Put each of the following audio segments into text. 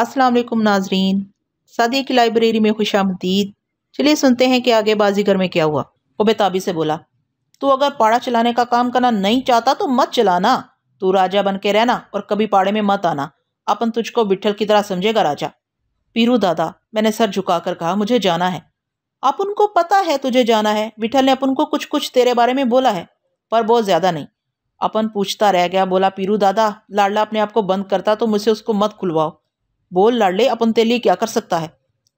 अस्सलाम वालेकुम नाजरीन, सादिया की लाइब्रेरी में खुशामदीद। चलिए सुनते हैं कि आगे बाजीगर में क्या हुआ। वो बेताबी से बोला, तू अगर पाड़ा चलाने का काम करना नहीं चाहता तो मत चलाना। तू राजा बन के रहना और कभी पाड़े में मत आना। अपन तुझको विठल की तरह समझेगा राजा। पीरू दादा, मैंने सर झुकाकर कहा, मुझे जाना है। अपन को पता है तुझे जाना है। विठल ने अपन को कुछ कुछ तेरे बारे में बोला है, पर बहुत ज्यादा नहीं। अपन पूछता रह गया। बोला, पीरू दादा, लाडला अपने आप को बंद करता तो मुझसे उसको मत खुलवाओ। बोल लाडले, अपन तेरे लिए क्या कर सकता है।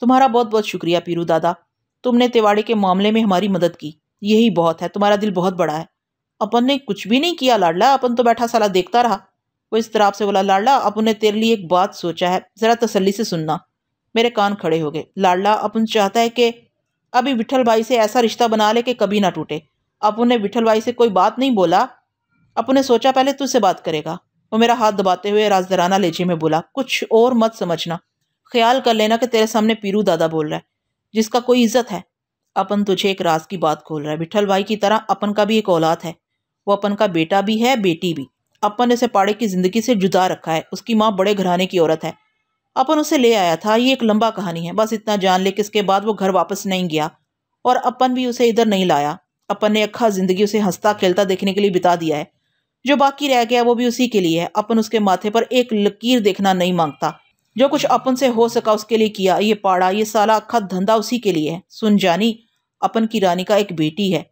तुम्हारा बहुत बहुत शुक्रिया पीरू दादा, तुमने तिवाड़ी के मामले में हमारी मदद की, यही बहुत है। तुम्हारा दिल बहुत बड़ा है। अपन ने कुछ भी नहीं किया लाडला, अपन तो बैठा साला देखता रहा। वो इस तरह से बोला, लाडला, अपन ने तेरे लिए एक बात सोचा है, जरा तसल्ली से सुनना। मेरे कान खड़े हो गए। लाडला, अपन चाहता है कि अभी विठल भाई से ऐसा रिश्ता बना ले कि कभी ना टूटे। अपन ने विठल भाई से कोई बात नहीं बोला। अपन ने सोचा पहले तुझसे बात करेगा। वो मेरा हाथ दबाते हुए राजदराना लहजे में बोला, कुछ और मत समझना। ख्याल कर लेना कि तेरे सामने पीरू दादा बोल रहा है, जिसका कोई इज्जत है। अपन तुझे एक राज की बात खोल रहा है। विठल भाई की तरह अपन का भी एक औलाद है। वो अपन का बेटा भी है, बेटी भी। अपन ने उसे पाड़े की जिंदगी से जुदा रखा है। उसकी माँ बड़े घराने की औरत है। अपन उसे ले आया था। ये एक लंबा कहानी है, बस इतना जान ले कि इसके बाद वो घर वापस नहीं गया और अपन भी उसे इधर नहीं लाया। अपन ने अक्खा जिंदगी उसे हंसता खेलता देखने के लिए बिता दिया है। जो बाकी रह गया वो भी उसी के लिए है। अपन उसके माथे पर एक लकीर देखना नहीं मांगता। जो कुछ अपन से हो सका उसके लिए किया। ये पाड़ा, ये साला अक्खा धंधा उसी के लिए है। सुन जानी, अपन की रानी का एक बेटी है।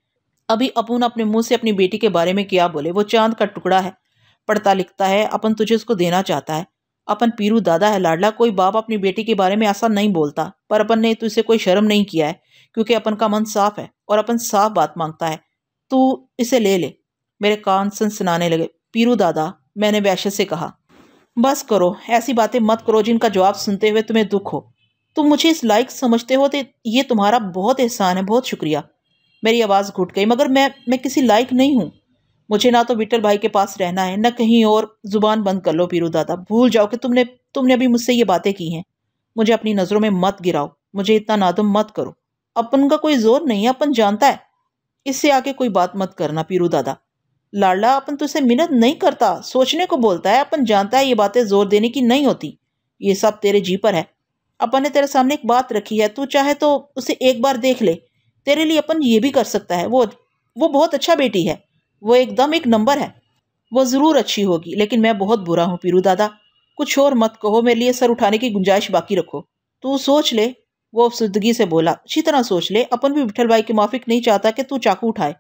अभी अपन अपने मुंह से अपनी बेटी के बारे में क्या बोले। वो चांद का टुकड़ा है, पढ़ता लिखता है। अपन तुझे उसको देना चाहता है। अपन पीरू दादा है लाडला, कोई बाप अपनी बेटी के बारे में ऐसा नहीं बोलता। पर अपन ने तुझसे कोई शर्म नहीं किया है, क्योंकि अपन का मन साफ है और अपन साफ बात मांगता है। तू इसे ले ले। मेरे कान सनसनाने लगे। पीरू दादा, मैंने वैश्य से कहा, बस करो, ऐसी बातें मत करो जिनका जवाब सुनते हुए तुम्हें दुख हो। तुम मुझे इस लायक समझते हो तो ये तुम्हारा बहुत एहसान है, बहुत शुक्रिया। मेरी आवाज़ घुट गई। मगर मैं किसी लायक नहीं हूँ। मुझे ना तो विठल भाई के पास रहना है, न कहीं और। जुबान बंद कर लो पीरू दादा। भूल जाओ कि तुमने अभी मुझसे ये बातें की हैं। मुझे अपनी नज़रों में मत गिराओ। मुझे इतना नादम मत करो। अपन का कोई जोर नहीं है, अपन जानता है। इससे आगे कोई बात मत करना पीरू दादा। लाडला, अपन तुझसे मिन्नत नहीं करता, सोचने को बोलता है। अपन जानता है ये बातें जोर देने की नहीं होती। ये सब तेरे जी पर है। अपन ने तेरे सामने एक बात रखी है, तू चाहे तो उसे एक बार देख ले। तेरे लिए अपन ये भी कर सकता है। वो बहुत अच्छा बेटी है। वो एकदम एक नंबर है। वो जरूर अच्छी होगी, लेकिन मैं बहुत बुरा हूँ पीरू दादा। कुछ और मत कहो, मेरे लिए सर उठाने की गुंजाइश बाकी रखो। तू सोच ले। वो अफसुदगी से बोला, अच्छी तरह सोच ले। अपन भी विठल भाई के माफिक नहीं चाहता कि तू चाकू उठाए।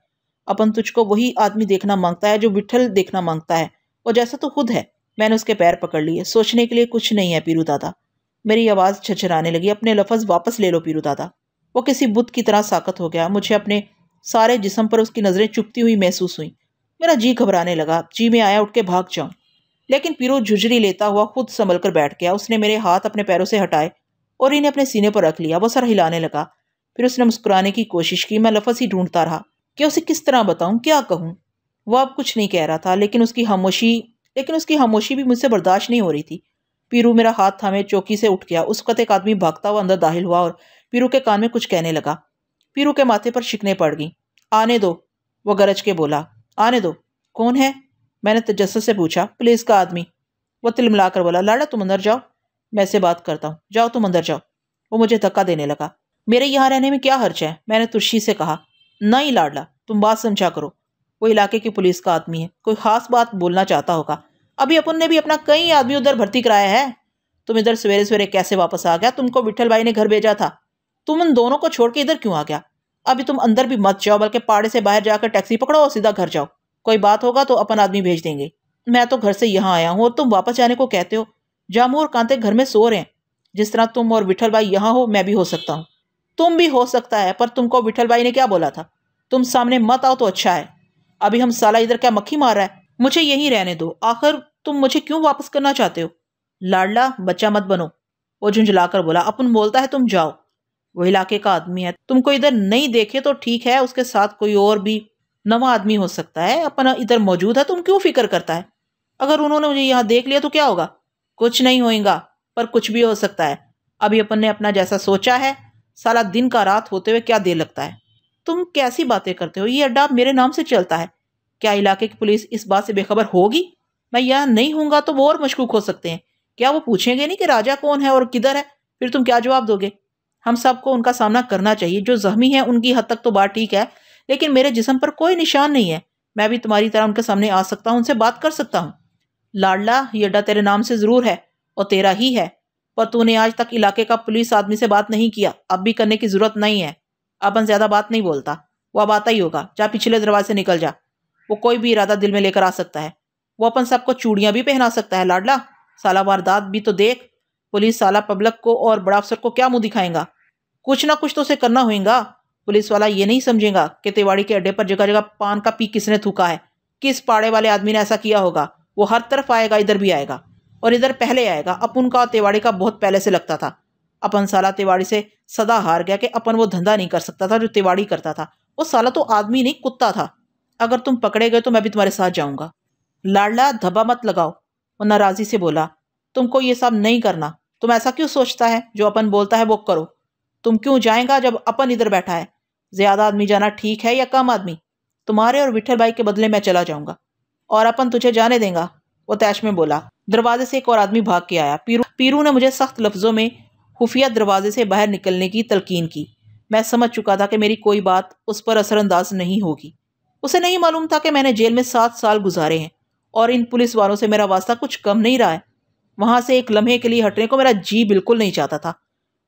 अपन तुझको वही आदमी देखना मांगता है जो विठल देखना मांगता है, और जैसा तो खुद है। मैंने उसके पैर पकड़ लिए। सोचने के लिए कुछ नहीं है पीरू दादा। मेरी आवाज छरछराने लगी। अपने लफ्ज वापस ले लो पीरू दादा। वो किसी बुत की तरह साकत हो गया। मुझे अपने सारे जिस्म पर उसकी नजरें चुभती हुई महसूस हुई। मेरा जी घबराने लगा। जी में आया उठ के भाग जाऊं, लेकिन पीरू झुझरी लेता हुआ खुद संभल कर बैठ गया। उसने मेरे हाथ अपने पैरों से हटाए और इन्हें अपने सीने पर रख लिया। वो सर हिलाने लगा। फिर उसने मुस्कुराने की कोशिश की। मैं लफ्ज ही ढूंढता रहा कि उसे किस तरह बताऊं, क्या कहूं। वो अब कुछ नहीं कह रहा था, लेकिन उसकी खामोशी भी मुझसे बर्दाश्त नहीं हो रही थी। पीरू मेरा हाथ थामे चौकी से उठ गया। उस वक्त एक आदमी भागता हुआ अंदर दाखिल हुआ और पीरू के कान में कुछ कहने लगा। पीरू के माथे पर शिकने पड़ गई। आने दो, वो गरज के बोला। आने दो। कौन है? मैंने तजस्सुस से पूछा। पुलिस का आदमी। वो तिलमिलाकर बोला, लाडा तुम अंदर जाओ, मैं से बात करता हूँ। जाओ तुम अंदर जाओ। वो मुझे धक्का देने लगा। मेरे यहाँ रहने में क्या हर्ज है? मैंने तुर्शी से कहा। नहीं लाडला, तुम बात समझा करो। वो इलाके की पुलिस का आदमी है, कोई खास बात बोलना चाहता होगा। अभी अपन ने भी अपना कई आदमी उधर भर्ती कराया है। तुम इधर सवेरे सवेरे कैसे वापस आ गया? तुमको विठल भाई ने घर भेजा था। तुम उन दोनों को छोड़ के इधर क्यों आ गया? अभी तुम अंदर भी मत जाओ, बल्कि पाड़े से बाहर जाकर टैक्सी पकड़ो और सीधा घर जाओ। कोई बात होगा तो अपन आदमी भेज देंगे। मैं तो घर से यहाँ आया हूँ और तुम वापस जाने को कहते हो। जामू और कांते घर में सो रहे हैं। जिस तरह तुम और विठल भाई यहाँ हो, मैं भी हो सकता हूँ। तुम भी हो सकता है, पर तुमको विठल भाई ने क्या बोला था? तुम सामने मत आओ तो अच्छा है। अभी हम साला इधर क्या मक्खी मार रहा है? मुझे यहीं रहने दो। आखिर तुम मुझे क्यों वापस करना चाहते हो? लाडला, बच्चा मत बनो, वो झुंझलाकर बोला। अपन बोलता है तुम जाओ। वो इलाके का आदमी है, तुमको इधर नहीं देखे तो ठीक है, उसके साथ कोई और भी नवा आदमी हो सकता है। अपना इधर मौजूद है, तुम क्यों फिक्र करता है? अगर उन्होंने मुझे यहाँ देख लिया तो क्या होगा? कुछ नहीं होएगा, पर कुछ भी हो सकता है। अभी अपन ने अपना जैसा सोचा है। साला दिन का रात होते हुए क्या देर लगता है? तुम कैसी बातें करते हो? ये अड्डा मेरे नाम से चलता है। क्या इलाके की पुलिस इस बात से बेखबर होगी? मैं यहाँ नहीं हूँगा तो वो और मशकूक हो सकते हैं क्या वो पूछेंगे नहीं कि राजा कौन है और किधर है? फिर तुम क्या जवाब दोगे? हम सबको उनका सामना करना चाहिए। जो जख्मी है उनकी हद तक तो बात ठीक है, लेकिन मेरे जिस्म पर कोई निशान नहीं है। मैं भी तुम्हारी तरह उनके सामने आ सकता हूँ, उनसे बात कर सकता हूँ। लाडला, ये अड्डा तेरे नाम से जरूर है और तेरा ही है, पर तूने आज तक इलाके का पुलिस आदमी से बात नहीं किया। अब भी करने की जरूरत नहीं है। अपन ज्यादा बात नहीं बोलता, वो अब आता ही होगा। जा पिछले दरवाजे से निकल जा। वो कोई भी इरादा दिल में लेकर आ सकता है। वो अपन सबको चूड़ियां भी पहना सकता है। लाडला, साला वारदात भी तो देख। पुलिस साला पब्लिक को और बड़ा अफसर को क्या मुंह दिखाएगा? कुछ ना कुछ तो उसे करना होगा। पुलिस वाला ये नहीं समझेगा कि तिवाड़ी के अड्डे पर जगह जगह पान का पी किसने थूका है, किस पाड़े वाले आदमी ने ऐसा किया होगा। वो हर तरफ आएगा, इधर भी आएगा और इधर पहले आएगा। अपन का तिवाड़ी का बहुत पहले से लगता था। अपन साला तिवाड़ी से सदा हार गया कि अपन वो धंधा नहीं कर सकता था जो तिवाड़ी करता था। वो साला तो आदमी नहीं, कुत्ता था। अगर तुम पकड़े गए तो मैं भी तुम्हारे साथ जाऊंगा। लाडला, धब्बा मत लगाओ। वो नाराजी से बोला, तुमको ये सब नहीं करना। तुम ऐसा क्यों सोचता है? जो अपन बोलता है वो करो। तुम क्यों जाएगा जब अपन इधर बैठा है? ज्यादा आदमी जाना ठीक है या कम आदमी? तुम्हारे और विठल भाई के बदले मैं चला जाऊंगा और अपन तुझे जाने देगा, वो तैश में बोला। दरवाजे से एक और आदमी भाग के आया। पीरू ने मुझे सख्त लफ्जों में खुफिया दरवाजे से बाहर निकलने की तलकीन की। मैं समझ चुका था कि मेरी कोई बात उस पर असरअंदाज नहीं होगी। उसे नहीं मालूम था कि मैंने जेल में 7 साल गुजारे हैं और इन पुलिस वालों से मेरा वास्ता कुछ कम नहीं रहा है। वहां से एक लम्हे के लिए हटने को मेरा जी बिल्कुल नहीं चाहता था।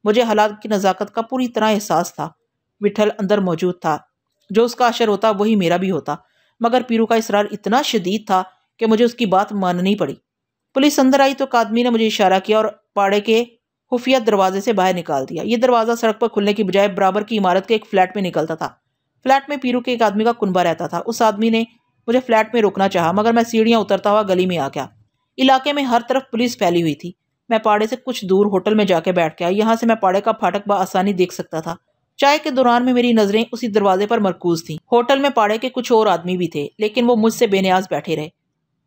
मुझे हालात की नज़ाकत का पूरी तरह एहसास था। विठल अंदर मौजूद था। जो उसका असर होता वही मेरा भी होता, मगर पीरू का इसरार इतना शदीद था कि मुझे उसकी बात माननी पड़ी। पुलिस अंदर आई तो एक आदमी ने मुझे इशारा किया और पाड़े के खुफिया दरवाजे से बाहर निकाल दिया। ये दरवाज़ा सड़क पर खुलने की बजाय बराबर की इमारत के एक फ्लैट में निकलता था। फ्लैट में पीरू के एक आदमी का कुनबा रहता था। उस आदमी ने मुझे फ्लैट में रोकना चाहा, मगर मैं सीढ़ियां उतरता हुआ गली में आ गया। इलाके में हर तरफ पुलिस फैली हुई थी। मैं पाड़े से कुछ दूर होटल में जाके बैठ गया। यहाँ से मैं पाड़े का फाटक बआसानी देख सकता था। चाय के दौरान में मेरी नजरें उसी दरवाजे पर मरकूज थीं। होटल में पाड़े के कुछ और आदमी भी थे, लेकिन वो मुझसे बेनियाज बैठे रहे।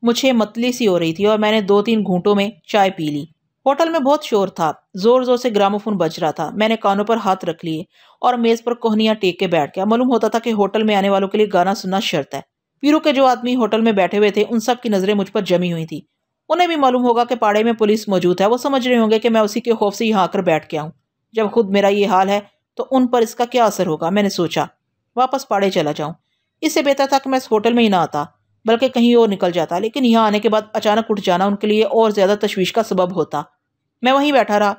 मुझे मतली सी हो रही थी और मैंने 2-3 घूंटों में चाय पी ली। होटल में बहुत शोर था। जोर जोर से ग्रामोफोन बज रहा था। मैंने कानों पर हाथ रख लिए और मेज पर कोहनियां टेक के बैठ गया। मालूम होता था कि होटल में आने वालों के लिए गाना सुनना शर्त है। पीरू के जो आदमी होटल में बैठे हुए थे उन सब की नजरें मुझ पर जमी हुई थी। उन्हें भी मालूम होगा कि पाड़े में पुलिस मौजूद है। वो समझ रहे होंगे कि मैं उसी के खौफ से यहाँ आकर बैठ गया हूँ। जब खुद मेरा ये हाल है तो उन पर इसका क्या असर होगा। मैंने सोचा वापस पाड़े चला जाऊं। इससे बेहतर था कि मैं इस होटल में ही ना आता, बल्कि कहीं और निकल जाता। लेकिन यहाँ आने के बाद अचानक उठ जाना उनके लिए और ज्यादा तशवीश का सबब होता। मैं वहीं बैठा रहा।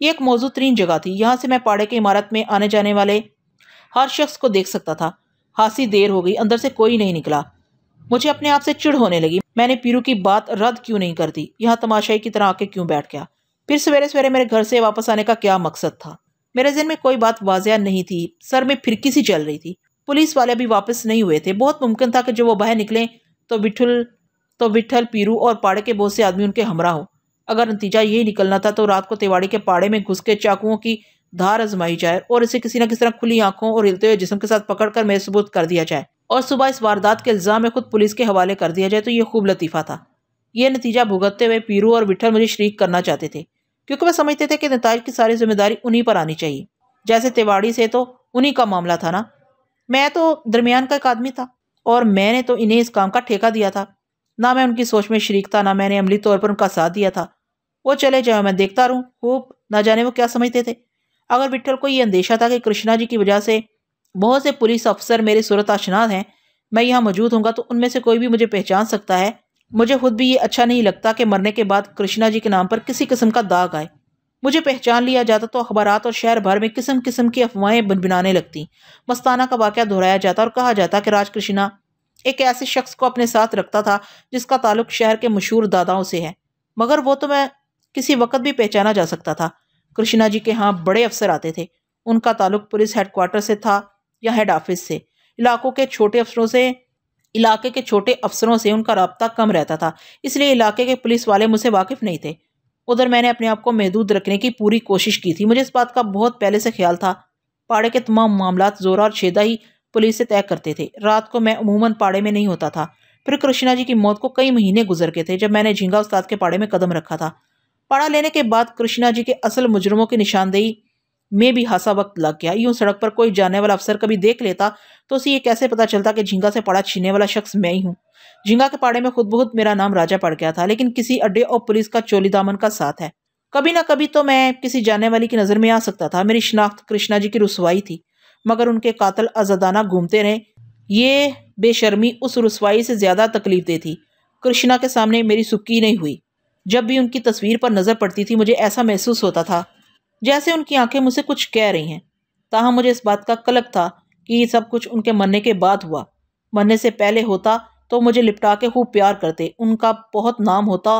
ये एक मौजूद तरीन जगह थी। यहाँ से मैं पाड़े की इमारत में आने जाने वाले हर शख्स को देख सकता था। खासी देर हो गई, अंदर से कोई नहीं निकला। मुझे अपने आप से चिढ़ होने लगी। मैंने पीरू की बात रद्द क्यों नहीं कर दी? यहाँ तमाशाई की तरह आके क्यों बैठ गया? फिर सवेरे सवेरे मेरे घर से वापस आने का क्या मकसद था? मेरे जहन में कोई बात वाजिया नहीं थी। सर में फिरकी सी चल रही थी। पुलिस वाले अभी वापस नहीं हुए थे। बहुत मुमकिन था कि जब वो बाहर निकले तो विठल, पीरू और पाड़े के बहुत से आदमी उनके हमरा हो। अगर नतीजा यही निकलना था तो रात को तिवाड़ी के पाड़े में घुस के चाकुओं की धार आजमाई जाए और इसे किसी न किसी तरह खुली आंखों और हिलते हुए जिस्म के साथ पकड़कर मेरे सबूत कर दिया जाए और सुबह इस वारदात के इल्जाम में खुद पुलिस के हवाले कर दिया जाए तो ये खूब लतीफ़ा था। यह नतीजा भुगतते हुए पीरू और विठल मुझे शरीक करना चाहते थे, क्योंकि वह समझते थे कि नताइज की सारी जिम्मेदारी उन्हीं पर आनी चाहिए। जैसे तिवाड़ी से तो उन्हीं का मामला था ना। मैं तो दरमियान का एक आदमी था और मैंने तो इन्हें इस काम का ठेका दिया था। ना मैं उनकी सोच में शरीक था, ना मैंने अमली तौर पर उनका साथ दिया था। वो चले जाए, मैं देखता रहूं खूब। ना जाने वो क्या समझते थे। अगर विठल को ये अंदेशा था कि कृष्णा जी की वजह से बहुत से पुलिस अफसर मेरी सूरत आशना हैं, मैं यहाँ मौजूद होऊंगा तो उनमें से कोई भी मुझे पहचान सकता है। मुझे खुद भी ये अच्छा नहीं लगता कि मरने के बाद कृष्णा जी के नाम पर किसी किस्म का दाग आए। मुझे पहचान लिया जाता तो अखबारात और शहर भर में किस्म किस्म की अफवाहें बनबनाने लगती। मस्ताना का वाकया दोहराया जाता और कहा जाता कि राज कृष्णा एक ऐसे शख्स को अपने साथ रखता था जिसका ताल्लुक शहर के मशहूर दादाओं से है। मगर वो तो मैं किसी वक्त भी पहचाना जा सकता था। कृष्णा जी के यहाँ बड़े अफसर आते थे। उनका ताल्लुक पुलिस हेडक्वार्टर से था या हेड ऑफिस से। इलाके के छोटे अफसरों से उनका राब्ता कम रहता था, इसलिए इलाके के पुलिस वाले मुझसे वाकिफ नहीं थे। उधर मैंने अपने आप को महदूद रखने की पूरी कोशिश की थी। मुझे इस बात का बहुत पहले से ख्याल था। पाड़े के तमाम मामलात जोरा और छेदा ही पुलिस से तय करते थे। रात को मैं अमूमन पाड़े में नहीं होता था। फिर कृष्णा जी की मौत को कई महीने गुजर गए थे जब मैंने झींगा उस्ताद के पाड़े में कदम रखा था। पाड़ा लेने के बाद कृष्णा जी के असल मुजरमों की निशानदेही में भी हासा वक्त लग गया। यूं सड़क पर कोई जाने वाला अफसर कभी देख लेता तो उसे ये कैसे पता चलता कि झींगा से पाड़ा छीनने वाला शख्स मैं ही हूँ। झींगा के पाड़े में खुद बहुत मेरा नाम राजा पड़ गया था, लेकिन किसी अड्डे और पुलिस का चोली दामन का साथ है। कभी ना कभी तो मैं किसी जानने वाली की नजर में आ सकता था। मेरी शिनाख्त कृष्णा जी की रुसवाई थी, मगर उनके कातल आजादाना घूमते रहे। ये बेशर्मी उस रुसवाई से ज्यादा तकलीफ दे थी। कृष्णा के सामने मेरी सुक्की नहीं हुई। जब भी उनकी तस्वीर पर नजर पड़ती थी मुझे ऐसा महसूस होता था जैसे उनकी आंखें मुझसे कुछ कह रही हैं। ताहम मुझे इस बात का कलक था कि ये सब कुछ उनके मरने के बाद हुआ। मरने से पहले होता तो मुझे लिपटा के खूब प्यार करते, उनका बहुत नाम होता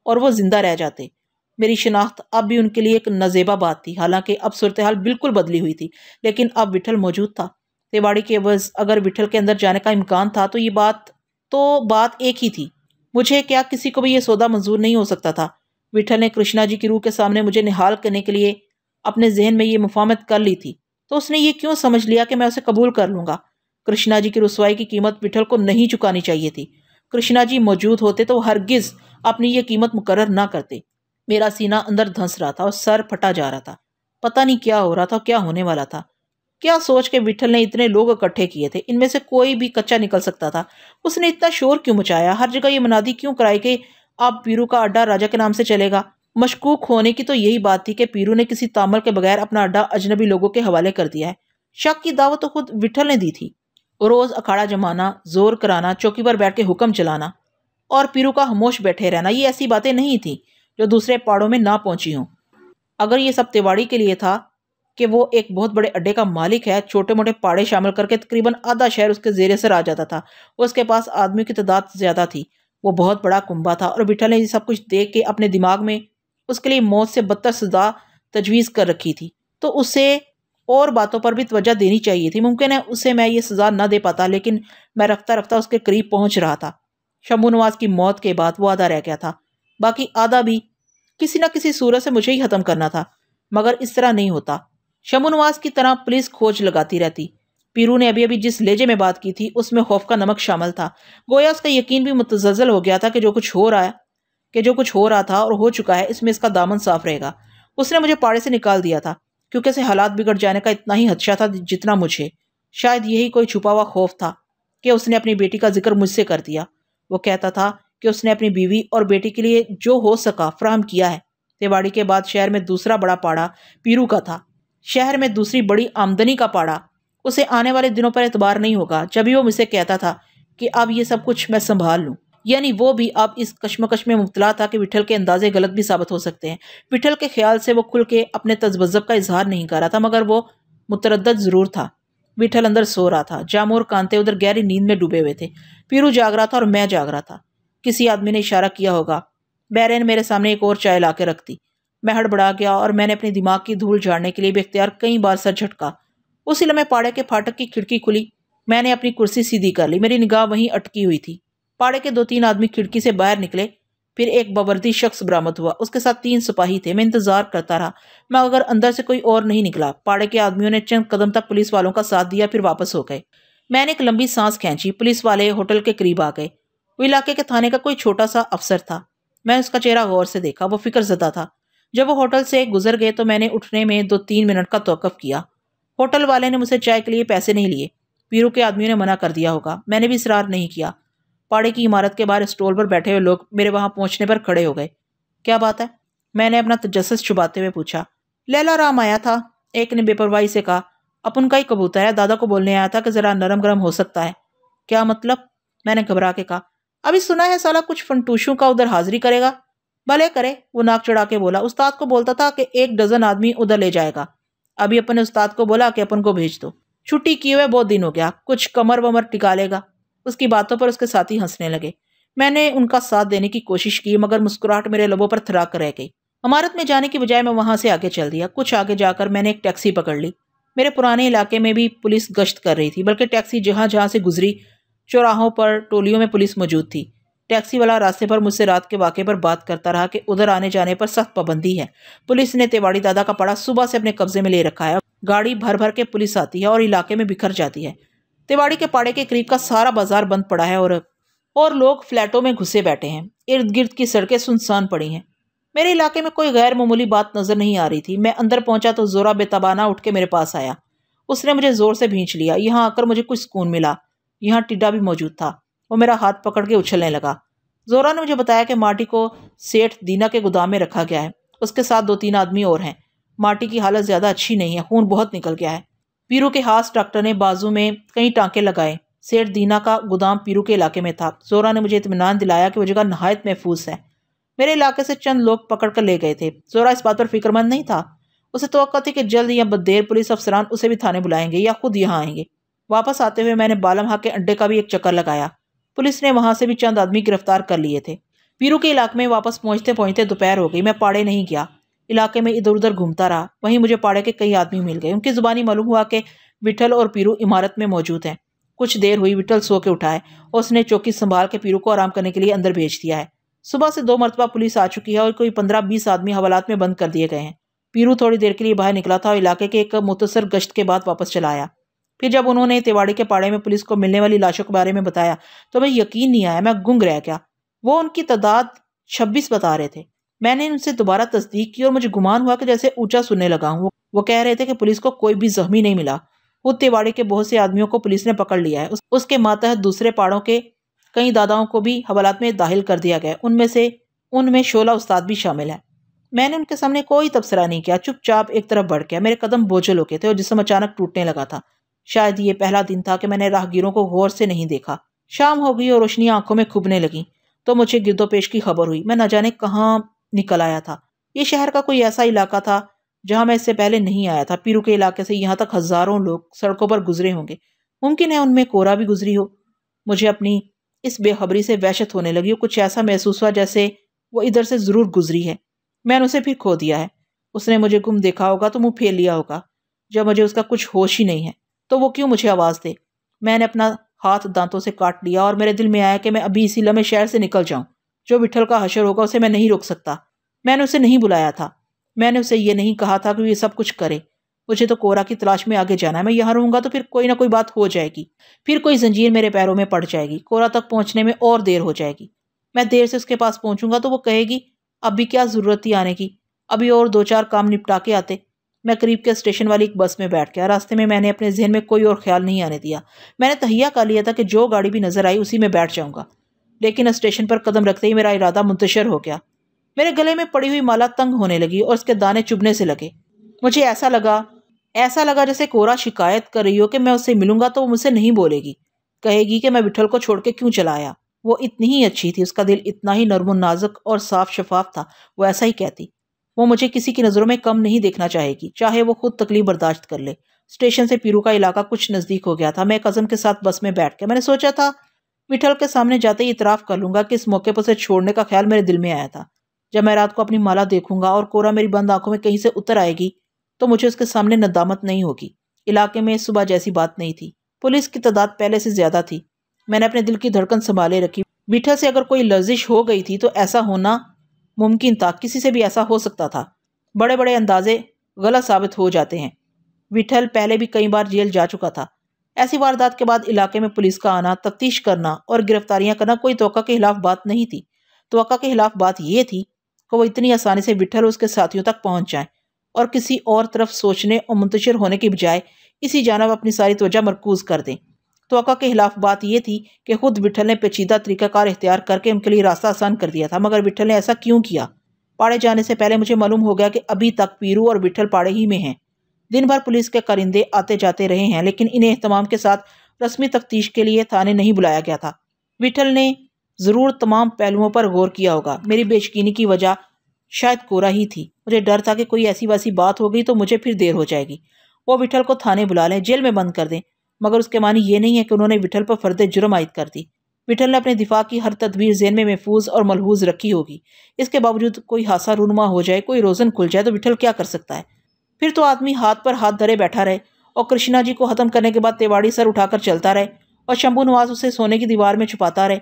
और वो जिंदा रह जाते। मेरी शिनाख्त अब भी उनके लिए एक नजेबा बात थी। हालांकि अब सूरत हाल बिल्कुल बदली हुई थी, लेकिन अब विठल मौजूद था। तिवाड़ी के एवज अगर विठल के अंदर जाने का इम्कान था तो ये बात एक ही थी। मुझे क्या किसी को भी ये सौदा मंजूर नहीं हो सकता था। विठल ने कृष्णा जी की रूह के सामने मुझे निहाल करने के लिए अपने जहन में ये मुफाहमत कर ली थी, तो उसने ये क्यों समझ लिया कि मैं उसे कबूल कर लूंगा। कृष्णा जी की रुसवाई की कीमत विठल को नहीं चुकानी चाहिए थी। कृष्णा जी मौजूद होते तो हरगिज अपनी ये कीमत मुकर्रर ना करते। मेरा सीना अंदर धंस रहा था और सर फटा जा रहा था। पता नहीं क्या हो रहा था, क्या होने वाला था। क्या सोच के विठल ने इतने लोग इकट्ठे किए थे? इनमें से कोई भी कच्चा निकल सकता था। उसने इतना शोर क्यों मचाया? हर जगह ये मुनादी क्यों कराई कि अब पीरू का अड्डा राजा के नाम से चलेगा? मशकूक होने की तो यही बात थी कि पीरू ने किसी तामल के बगैर अपना अड्डा अजनबी लोगों के हवाले कर दिया है। शक की दावत तो खुद विठल ने दी थी। रोज अखाड़ा जमाना, जोर कराना, चौकी पर बैठ के हुक्म चलाना और पीरू का खामोश बैठे रहना, ये ऐसी बातें नहीं थी जो दूसरे पहाड़ों में ना पहुंची हों। अगर ये सब तिवाड़ी के लिए था कि वो एक बहुत बड़े अड्डे का मालिक है, छोटे मोटे पाड़े शामिल करके तकरीबन आधा शहर उसके जेरे से आ जाता था। उसके पास आदमियों की तादाद ज्यादा थी। वो बहुत बड़ा कुंबा था और विठल ने ये सब कुछ देख के अपने दिमाग में उसके लिए मौत से बदतर सजा तजवीज़ कर रखी थी। तो उसे और बातों पर भी तवज्जो देनी चाहिए थी। मुमकिन है उसे मैं ये सजा न दे पाता, लेकिन मैं रफ्ता रफ्ता उसके करीब पहुंच रहा था। शंभू नवाज की मौत के बाद वो आधा रह गया था, बाकी आधा भी किसी न किसी सूरत से मुझे ही खत्म करना था। मगर इस तरह नहीं होता। शंभू नवाज की तरह पुलिस खोज लगाती रहती। पीरू ने अभी अभी जिस लहजे में बात की थी उसमें खौफ का नमक शामिल था। गोया उसका यकीन भी मुतज़्ज़ल हो गया था कि जो कुछ हो रहा था और हो चुका है, इसमें इसका दामन साफ रहेगा। उसने मुझे पाड़े से निकाल दिया था क्योंकि उसे हालात बिगड़ जाने का इतना ही खदशा था जितना मुझे। शायद यही कोई छुपा हुआ खौफ था कि उसने अपनी बेटी का जिक्र मुझसे कर दिया। वो कहता था कि उसने अपनी बीवी और बेटी के लिए जो हो सका फराहम किया है। तिवाड़ी के बाद शहर में दूसरा बड़ा पाड़ा पीरू का था। शहर में दूसरी बड़ी आमदनी का पाड़ा। उसे आने वाले दिनों पर एतबार नहीं होगा। जब भी वो मुझसे कहता था कि अब ये सब कुछ मैं संभाल लूँ, यानी वो भी अब इस कश्मकश में मुब्तला था कि विठल के अंदाजे गलत भी साबित हो सकते हैं। विठल के ख्याल से वो खुल के अपने तजबज़्ज़ब का इजहार नहीं कर रहा था, मगर वो मुतरद्दद जरूर था। विठल अंदर सो रहा था। जामोर कांते उधर गहरी नींद में डूबे हुए थे। पीरू जाग रहा था और मैं जाग रहा था। किसी आदमी ने इशारा किया होगा। बैरन मेरे सामने एक और चाय ला के रख दी। मैं हड़बड़ा गया और मैंने अपने दिमाग की धूल झाड़ने के लिए बेख्तियार कई बार सर झटका। उसी लम्हे पाड़े के फाटक की खिड़की खुली। मैंने अपनी कुर्सी सीधी कर ली। मेरी निगाह वहीं अटकी हुई थी। पाड़े के 2-3 आदमी खिड़की से बाहर निकले। फिर एक बवर्दी शख्स बरामद हुआ। उसके साथ 3 सिपाही थे। मैं इंतजार करता रहा, मगर अंदर से कोई और नहीं निकला। पाड़े के आदमियों ने चंद कदम तक पुलिस वालों का साथ दिया, फिर वापस हो गए। मैंने एक लंबी सांस खींची। पुलिस वाले होटल के करीब आ गए। वो इलाके के थाने का कोई छोटा सा अफसर था। मैं उसका चेहरा गौर से देखा। वो फिक्रजदा था। जब वो होटल से गुजर गए तो मैंने उठने में 2-3 मिनट का तौक़ुफ़ किया। होटल वाले ने मुझसे चाय के लिए पैसे नहीं लिए। पीरू के आदमियों ने मना कर दिया होगा। मैंने भी इसरार नहीं किया। पाड़े की इमारत के बाहर स्टॉल पर बैठे हुए लोग मेरे वहां पहुंचने पर खड़े हो गए। क्या बात है? मैंने अपना तजस्सुस छुपाते हुए पूछा। लैला राम आया था, एक ने बेपरवाही से कहा। अपन का ही कबूतर है, दादा को बोलने आया था कि जरा नरम गरम हो सकता है। क्या मतलब? मैंने घबरा के कहा। अभी सुना है साला कुछ फंटूशों का उधर हाजिरी करेगा। भले करे, वो नाक चढ़ा के बोला। उस्ताद को बोलता था कि 1 डजन आदमी उधर ले जाएगा। अभी अपन ने उस्ताद को बोला कि अपन को भेज दो। छुट्टी किए हुए बहुत दिन हो गया, कुछ कमर वमर टिका लेगा। उसकी बातों पर उसके साथी हंसने लगे। मैंने उनका साथ देने की कोशिश की, मगर मुस्कुराहट मेरे लबों पर थरा कर रह गई। इमारत में जाने की बजाय मैं वहां से आगे चल दिया। कुछ आगे जाकर मैंने एक टैक्सी पकड़ ली। मेरे पुराने इलाके में भी पुलिस गश्त कर रही थी, बल्कि टैक्सी जहां जहां से गुजरी चौराहों पर टोलियों में पुलिस मौजूद थी। टैक्सी वाला रास्ते पर मुझसे रात के वाक़े पर बात करता रहा कि उधर आने जाने पर सख्त पाबंदी है। पुलिस ने तिवाड़ी दादा का पड़ा सुबह से अपने कब्जे में ले रखा है। गाड़ी भर भर के पुलिस आती है और इलाके में बिखर जाती है। तिवाड़ी के पाड़े के करीब का सारा बाजार बंद पड़ा है और लोग फ्लैटों में घुसे बैठे हैं। इर्द गिर्द की सड़कें सुनसान पड़ी हैं। मेरे इलाके में कोई गैर मामूली बात नजर नहीं आ रही थी। मैं अंदर पहुंचा तो जोरा बेतबाना उठ के मेरे पास आया। उसने मुझे जोर से भींच लिया। यहाँ आकर मुझे कुछ सुकून मिला। यहाँ टिड्डा भी मौजूद था। वो मेरा हाथ पकड़ के उछलने लगा। जोरा ने मुझे बताया कि माटी को सेठ दीना के गोदाम में रखा गया है। उसके साथ 2-3 आदमी और हैं। माटी की हालत ज्यादा अच्छी नहीं है, खून बहुत निकल गया है। पीरू के हाथ डॉक्टर ने बाजू में कई टांके लगाए। सेठ दीना का गोदाम पीरू के इलाके में था। जोरा ने मुझे इत्मीनान दिलाया कि वो जगह नहायत महफूज है। मेरे इलाके से चंद लोग पकड़ कर ले गए थे। जोरा इस बात पर फिक्रमंद नहीं था। उसे तवक्को थी कि जल्द या बदेर पुलिस अफसरान उसे भी थाने बुलाएंगे या खुद यहाँ आएंगे। वापस आते हुए मैंने बालमहा के अड्डे का भी एक चक्कर लगाया। पुलिस ने वहां से भी चंद आदमी गिरफ्तार कर लिए थे। पीरू के इलाके में वापस पहुंचते पहुंचते दोपहर हो गई। मैं पाड़े नहीं गया, इलाके में इधर उधर घूमता रहा। वहीं मुझे पाड़े के कई आदमी मिल गए। उनकी जुबानी मालूम हुआ कि विठल और पीरू इमारत में मौजूद हैं। कुछ देर हुई, विठल सो के उठाए और उसने चौकी संभाल के पीरू को आराम करने के लिए अंदर भेज दिया है। सुबह से 2 मरतबा पुलिस आ चुकी है और कोई 15-20 आदमी हवालात में बंद कर दिए गए हैं। पीरू थोड़ी देर के लिए बाहर निकला था और इलाके के एक मुख्तसर गश्त के बाद वापस चला आया। फिर जब उन्होंने तिवाड़ी के पाड़े में पुलिस को मिलने वाली लाशों के बारे में बताया तो मैं यकीन नहीं आया, मैं गुंग रह गया। वो उनकी तादाद 26 बता रहे थे। मैंने उनसे दोबारा तस्दीक की और मुझे गुमान हुआ कि जैसे ऊंचा सुनने लगा हूँ। वो कह रहे थे कि पुलिस को कोई भी जख्मी नहीं मिला। खुद तिवाड़ी के बहुत से आदमियों को पुलिस ने पकड़ लिया है। उसके मातहत दूसरे पाड़ों के कई दादाओं को भी हवालात में दाखिल कर दिया गया। उनमें शोला उस्ताद भी शामिल है। मैंने उनके सामने कोई तबसरा नहीं किया, चुपचाप एक तरफ बढ़ गया। मेरे कदम बोझल हो गए थे और जिस्म अचानक टूटने लगा था। शायद ये पहला दिन था कि मैंने राहगीरों को गौर से नहीं देखा। शाम हो गई और रोशनी आंखों में खुबने लगी तो मुझे गिरदोपेश की खबर हुई। मैं न जाने कहाँ निकल आया था। ये शहर का कोई ऐसा इलाका था जहां मैं इससे पहले नहीं आया था। पीरू के इलाके से यहाँ तक हजारों लोग सड़कों पर गुजरे होंगे। मुमकिन है उनमें कोरा भी गुजरी हो। मुझे अपनी इस बेखबरी से वहशत होने लगी। कुछ ऐसा महसूस हुआ जैसे वो इधर से जरूर गुजरी है। मैंने उसे फिर खो दिया है। उसने मुझे गुम देखा होगा तो मुंह फेर लिया होगा। जब मुझे उसका कुछ होश ही नहीं है तो वो क्यों मुझे आवाज दे। मैंने अपना हाथ दांतों से काट लिया और मेरे दिल में आया कि मैं अभी इसी लम्हे शहर से निकल जाऊं। जो विठल का हशर होगा उसे मैं नहीं रोक सकता। मैंने उसे नहीं बुलाया था। मैंने उसे ये नहीं कहा था कि ये सब कुछ करे। मुझे तो कोरा की तलाश में आगे जाना है। मैं यहाँ रहूंगा तो फिर कोई ना कोई बात हो जाएगी। फिर कोई जंजीर मेरे पैरों में पड़ जाएगी। कोरा तक पहुंचने में और देर हो जाएगी। मैं देर से उसके पास पहुंचूंगा तो वो कहेगी अब भी क्या जरूरत थी आने की, अभी और 2-4 काम निपटा के आते। मैं करीब के स्टेशन वाली एक बस में बैठ गया। रास्ते में मैंने अपने जहन में कोई और ख्याल नहीं आने दिया। मैंने तहिया कर लिया था कि जो गाड़ी भी नजर आई उसी में बैठ जाऊंगा। लेकिन स्टेशन पर कदम रखते ही मेरा इरादा मुंतशर हो गया। मेरे गले में पड़ी हुई माला तंग होने लगी और उसके दाने चुभने से लगे। मुझे ऐसा लगा जैसे कोरा शिकायत कर रही हो कि मैं उससे मिलूंगा तो वो मुझसे नहीं बोलेगी। कहेगी कि मैं विठल को छोड़ के क्यों चला आया। वो इतनी ही अच्छी थी, उसका दिल इतना ही नर्म नाजुक और साफ शफाफ था। वो ऐसा ही कहती। वो मुझे किसी की नज़रों में कम नहीं देखना चाहेगी, चाहे वो खुद तकलीफ बर्दाश्त कर ले। स्टेशन से पीरू का इलाका कुछ नज़दीक हो गया था। मैं कज़न के साथ बस में बैठ गया। मैंने सोचा था विठल के सामने जाते ही इतराफ़ कर लूंगा कि इस मौके पर उसे छोड़ने का ख्याल मेरे दिल में आया था। जब मैं रात को अपनी माला देखूंगा और कोरा मेरी बंद आंखों में कहीं से उतर आएगी तो मुझे उसके सामने नदामत नहीं होगी। इलाके में सुबह जैसी बात नहीं थी। पुलिस की तादाद पहले से ज्यादा थी। मैंने अपने दिल की धड़कन संभाले रखी। विठल से अगर कोई लर्जिश हो गई थी तो ऐसा होना मुमकिन था। किसी से भी ऐसा हो सकता था। बड़े बड़े अंदाजे गलत साबित हो जाते हैं। विठल पहले भी कई बार जेल जा चुका था। ऐसी वारदात के बाद इलाके में पुलिस का आना, तफ्तीश करना और गिरफ्तारियां करना कोई तवक्को के खिलाफ बात नहीं थी। तवक्को के खिलाफ बात यह थी कि वो इतनी आसानी से विठल और उसके साथियों तक पहुंच जाएं और किसी और तरफ सोचने और मुंतशिर होने की बजाय इसी जानब अपनी सारी तवज्जो मरकूज कर दें। तवक्को के खिलाफ बात यह थी कि खुद विठल ने पेचीदा तरीकाकार इख्तियार करके उनके लिए रास्ता आसान कर दिया था। मगर विठल ने ऐसा क्यों किया? पाड़े जाने से पहले मुझे मालूम हो गया कि अभी तक पीरू और विठल पाड़े ही में हैं। दिन भर पुलिस के कारिंदे आते जाते रहे हैं, लेकिन इन्हें एहतमाम के साथ रस्मी तफ्तीश के लिए थाने नहीं बुलाया गया था। विठल ने जरूर तमाम पहलुओं पर गौर किया होगा। मेरी बेयकीनी की वजह शायद कोरा ही थी। मुझे डर था कि कोई ऐसी वैसी बात हो गई तो मुझे फिर देर हो जाएगी। वो विठल को थाने बुला लें, जेल में बंद कर दें। मगर उसके मानी ये नहीं है कि उन्होंने विठल पर फर्द जुर्म आयद कर दी। विठल ने अपने दिफा की हर तदबीर ज़हन में महफूज और मलहूज रखी होगी। इसके बावजूद कोई हादसा रूनुमा हो जाए, कोई रोज़न खुल जाए तो विठल क्या कर सकता है? फिर तो आदमी हाथ पर हाथ धरे बैठा रहे और कृष्णा जी को खत्म करने के बाद तिवाड़ी सर उठाकर चलता रहे और शंभू नवाज उसे सोने की दीवार में छुपाता रहे।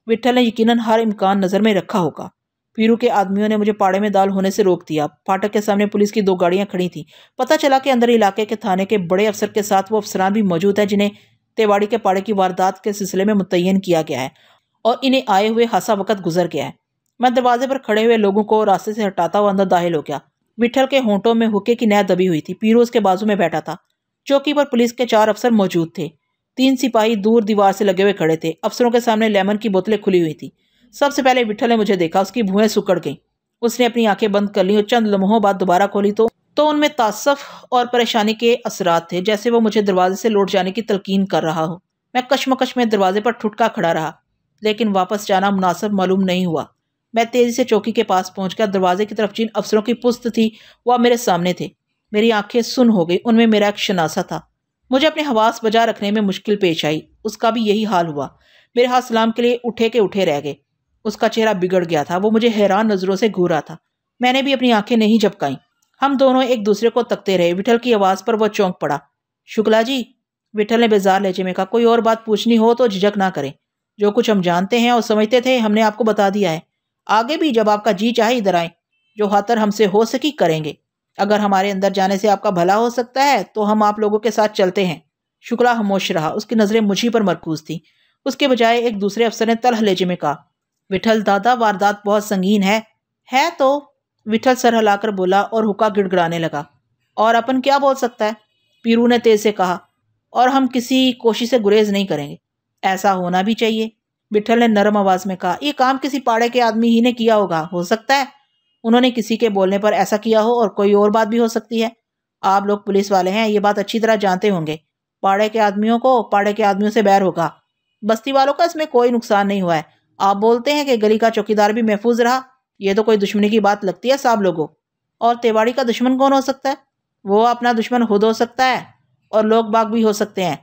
विठल ने यकीनन हर इम्कान नज़र में रखा होगा। पीरू के आदमियों ने मुझे पाड़े में दाल होने से रोक दिया। फाटक के सामने पुलिस की 2 गाड़ियां खड़ी थीं। पता चला कि अंदर इलाके के थाने के बड़े अफसर के साथ वो अफसरान भी मौजूद है जिन्हें तिवाड़ी के पाड़े की वारदात के सिलसिले में मुतय्यन किया गया है और इन्हें आए हुए खासा वक्त गुजर गया है। मैं दरवाजे पर खड़े हुए लोगों को रास्ते से हटाता हुआ अंदर दाखिल हो गया। विठल के होंठों में हुक्के की नह दबी हुई थी। पीरू उसके बाजू में बैठा था। चौकी पर पुलिस के 4 अफसर मौजूद थे। 3 सिपाही दूर दीवार से लगे हुए खड़े थे। अफसरों के सामने लेमन की बोतलें खुली हुई थी। सबसे पहले विठल ने मुझे देखा। उसकी भुएं सुकड़ गईं। उसने अपनी आंखें बंद कर ली और चंद लम्हों बाद दोबारा खोली तो उनमें तासुफ और परेशानी के असरात थे, जैसे वो मुझे दरवाजे से लौट जाने की तलकीन कर रहा हो। मैं कश्मकश में दरवाजे पर ठुठका खड़ा रहा, लेकिन वापस जाना मुनासिब मालूम नहीं हुआ। मैं तेजी से चौकी के पास पहुंचकर दरवाजे की तरफ जिन अफसरों की पुस्त थी वह मेरे सामने थे। मेरी आंखें सुन हो गई। उनमें मेरा एक शनासा था। मुझे अपने हवास बजा रखने में मुश्किल पेश आई। उसका भी यही हाल हुआ। मेरे हाथ सलाम के लिए उठे के उठे रह गए। उसका चेहरा बिगड़ गया था। वो मुझे हैरान नजरों से घूर रहा था। मैंने भी अपनी आंखें नहीं झपकाई। हम दोनों एक दूसरे को तकते रहे। विठल की आवाज पर वह चौंक पड़ा। शुक्ला जी, विठल ने बेजार लहजे में कहा, कोई और बात पूछनी हो तो झिझक ना करें। जो कुछ हम जानते हैं और समझते थे हमने आपको बता दिया है। आगे भी जब आपका जी चाहे इधर आए। जो खातर हमसे हो सकी करेंगे। अगर हमारे अंदर जाने से आपका भला हो सकता है तो हम आप लोगों के साथ चलते हैं। शुक्ला खामोश रहा। उसकी नजरें मुझी पर मरकूज थी। उसके बजाय एक दूसरे अफसर ने तलह लहजे में कहा, विठल दादा, वारदात बहुत संगीन है तो। विठल सर हिलाकर बोला और हुक्का गिड़गिड़ाने लगा। और अपन क्या बोल सकता है? पीरू ने तेज से कहा। और हम किसी कोशिश से गुरेज नहीं करेंगे। ऐसा होना भी चाहिए, विठल ने नरम आवाज में कहा। ये काम किसी पाड़े के आदमी ही ने किया होगा। हो सकता है उन्होंने किसी के बोलने पर ऐसा किया हो, और कोई और बात भी हो सकती है। आप लोग पुलिस वाले हैं, ये बात अच्छी तरह जानते होंगे। पाड़े के आदमियों को पाड़े के आदमियों से बैर होगा। बस्ती वालों का इसमें कोई नुकसान नहीं हुआ है। आप बोलते हैं कि गली का चौकीदार भी महफूज रहा। ये तो कोई दुश्मनी की बात लगती है साहब लोगों। और तेवाड़ी का दुश्मन कौन हो सकता है? वो अपना दुश्मन खुद हो सकता है, और लोग बाग भी हो सकते हैं।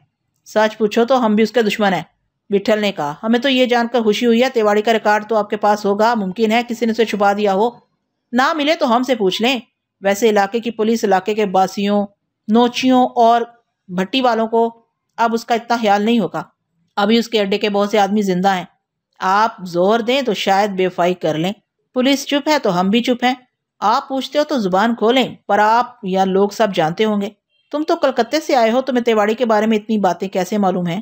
सच पूछो तो हम भी उसके दुश्मन हैं, विठल ने कहा। हमें तो ये जानकर खुशी हुई है, तेवाड़ी का रिकॉर्ड तो आपके पास होगा। मुमकिन है किसी ने उसे छुपा दिया हो। ना मिले तो हमसे पूछ लें। वैसे इलाके की पुलिस इलाके के बासियों, नोचियों और भट्टी वालों को अब उसका इतना ख्याल नहीं होगा। अभी उसके अड्डे के बहुत से आदमी जिंदा हैं। आप जोर दें तो शायद बेवफाई कर लें। पुलिस चुप है तो हम भी चुप हैं। आप पूछते हो तो जुबान खोलें, पर आप या लोग सब जानते होंगे। तुम तो कलकत्ते से आए हो, तुम्हें तेवाड़ी के बारे में इतनी बातें कैसे मालूम है?